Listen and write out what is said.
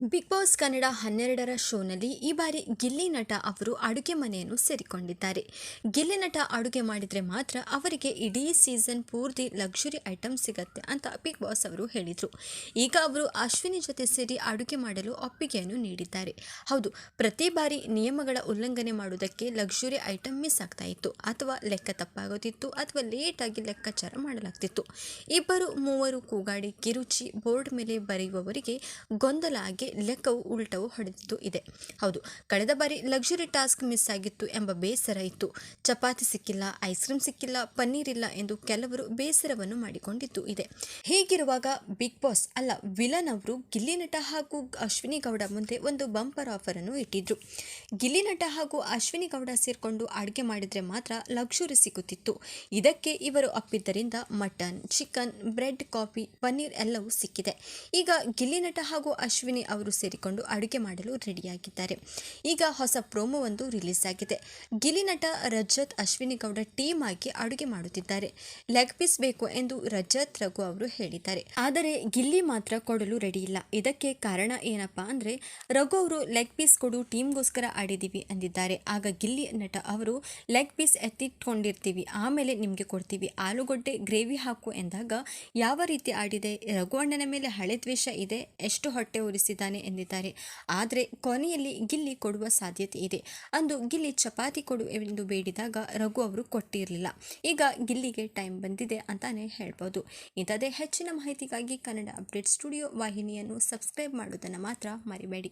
Big boss Kannada 12ರ ಶೋನಲ್ಲಿ ಈ ಬಾರಿ ಗಿಲ್ಲಿ ನಟ ಅವರು ಅಡುಗೆ ಮನೆಯನ್ನು ಸೇರಿಕೊಂಡಿದ್ದಾರೆ. ಗಿಲ್ಲಿ ನಟ ಅಡುಗೆ ಮಾಡಿದರೆ ಮಾತ್ರ ಅವರಿಗೆ ಇಡೀ ಸೀಸನ್ ಪೂರ್ತಿ ಲಕ್ಸುರಿ ಐಟಮ್ ಸಿಗತ್ತೆ ಅಂತ ಬಿಗ್ ಬಾಸ್ ಅವರು ಹೇಳಿದರು. ಈಗ ಅವರು ಅಶ್ವಿನಿ ಜೊತೆ ಸೇರಿ ಅಡುಗೆ ಮಾಡಲು ಒಪ್ಪಿಗೆಯನ್ನು ನೀಡಿದ್ದಾರೆ. ಹೌದು, ಪ್ರತಿ ಬಾರಿ ನಿಯಮಗಳ ಉಲ್ಲಂಘನೆ ಮಾಡುವುದಕ್ಕೆ ಲಕ್ಸುರಿ ಐಟಮ್ ಮಿಸ್ ಆಗ್ತಾ ಇತ್ತು, ಅಥವಾ ಲೆಕ್ಕ ತಪ್ಪಾಗುತ್ತಿತ್ತು, ಅಥವಾ ಲೇಟಾಗಿ ಲೆಕ್ಕಾಚಾರ ಮಾಡಲಾಗ್ತಿತ್ತು. ಇಬ್ಬರು ಮೂವರು ಕೂಗಾಡಿ ಕಿರುಚಿ ಬೋರ್ಡ್ ಮೇಲೆ ಬರೆಯುವವರಿಗೆ ಗೊಂದಲ ಆಗಿ ಲೆಕ್ಕವು ಉಲ್ಟವು ಹೊಡೆದಿದ್ದು ಇದೆ. ಹೌದು, ಕಳೆದ ಬಾರಿ ಲಕ್ಸುರಿ ಟಾಸ್ಕ್ ಮಿಸ್ ಆಗಿತ್ತು ಎಂಬ ಬೇಸರ ಇತ್ತು. ಚಪಾತಿ ಸಿಕ್ಕಿಲ್ಲ, ಐಸ್ ಕ್ರೀಮ್ ಸಿಕ್ಕಿಲ್ಲ, ಪನ್ನೀರ್ ಇಲ್ಲ ಎಂದು ಕೆಲವರು ಬೇಸರವನ್ನು ಮಾಡಿಕೊಂಡಿದ್ದು ಇದೆ. ಹೀಗಿರುವಾಗ ಬಿಗ್ ಬಾಸ್ ಅಲ್ಲ, ವಿಲನ್ ಅವರು ಗಿಲ್ಲಿ ನಟ ಹಾಗೂ ಅಶ್ವಿನಿ ಗೌಡ ಮುಂದೆ ಒಂದು ಬಂಪರ್ ಆಫರ್ ಅನ್ನು ಇಟ್ಟಿದ್ರು. ಗಿಲ್ಲಿ ನಟ ಹಾಗೂ ಅಶ್ವಿನಿ ಗೌಡ ಸೇರ್ಕೊಂಡು ಅಡುಗೆ ಮಾಡಿದ್ರೆ ಮಾತ್ರ ಲಕ್ಸುರಿ ಸಿಗುತ್ತಿತ್ತು. ಇದಕ್ಕೆ ಇವರು ಒಪ್ಪಿದ್ದರಿಂದ mutton, chicken, bread, coffee, paneer ಎಲ್ಲವೂ ಸಿಕ್ಕಿದೆ. ಈಗ ಗಿಲ್ಲಿ ನಟ ಹಾಗೂ ಅಶ್ವಿನಿ ಅವರು ಸೇರಿಕೊಂಡು ಅಡುಗೆ ಮಾಡಲು ರೆಡಿಯಾಗಿದ್ದಾರೆ. ಈಗ ಹೊಸ ಪ್ರೋಮೋ ಒಂದು ರಿಲೀಸ್ ಆಗಿದೆ. ಗಿಲ್ಲಿ ನಟ ರಜತ್ ಅಶ್ವಿನಿ ಗೌಡ ಟೀಮ್ ಆಗಿ ಅಡುಗೆ ಮಾಡುತ್ತಿದ್ದಾರೆ. ಲೆಗ್ ಪೀಸ್ ಬೇಕು ಎಂದು ರಜತ್ ರಘು ಅವರು ಹೇಳಿದ್ದಾರೆ. ಆದರೆ ಗಿಲ್ಲಿ ಮಾತ್ರ ಕೊಡಲು ರೆಡಿ ಇಲ್ಲ. ಇದಕ್ಕೆ ಕಾರಣ ಏನಪ್ಪಾ ಅಂದ್ರೆ, ರಘು ಅವರು ಲೆಗ್ ಪೀಸ್ ಕೊಡು, ಟೀಮ್ಗೋಸ್ಕರ ಆಡಿದೀವಿ ಅಂದಿದ್ದಾರೆ. ಆಗ ಗಿಲ್ಲಿ ನಟ ಅವರು ಲೆಗ್ ಪೀಸ್ ಎತ್ತಿಟ್ಕೊಂಡಿರ್ತೀವಿ, ಆಮೇಲೆ ನಿಮಗೆ ಕೊಡ್ತೀವಿ, ಆಲೂಗಡ್ಡೆ ಗ್ರೇವಿ ಹಾಕು ಎಂದಾಗ ಯಾವ ರೀತಿ ಆಡಿದೆ? ರಘು ಅಣ್ಣನ ಮೇಲೆ ಹಳೆ ದ್ವೇಷ ಇದೆ, ಎಷ್ಟು ಹೊಟ್ಟೆ ಉರಿಸಿದ್ದಾನೆ ಎಂದಿದ್ದಾರೆ. ಆದರೆ ಕೊನೆಯಲ್ಲಿ ಗಿಲ್ಲಿ ಕೊಡುವ ಸಾಧ್ಯತೆ ಇದೆ. ಅಂದು ಗಿಲ್ಲಿ ಚಪಾತಿ ಕೊಡು ಎಂದು ಬೇಡಿದಾಗ ರಘು ಅವರು ಕೊಟ್ಟಿರಲಿಲ್ಲ. ಈಗ ಗಿಲ್ಲಿಗೆ ಟೈಮ್ ಬಂದಿದೆ ಅಂತಾನೆ ಹೇಳ್ಬೋದು. ಇಂಥದೇ ಹೆಚ್ಚಿನ ಮಾಹಿತಿಗಾಗಿ ಕನ್ನಡ ಅಪ್ಡೇಟ್ ಸ್ಟುಡಿಯೋ ವಾಹಿನಿಯನ್ನು ಸಬ್ಸ್ಕ್ರೈಬ್ ಮಾಡೋದನ್ನು ಮಾತ್ರ ಮರಿಬೇಡಿ.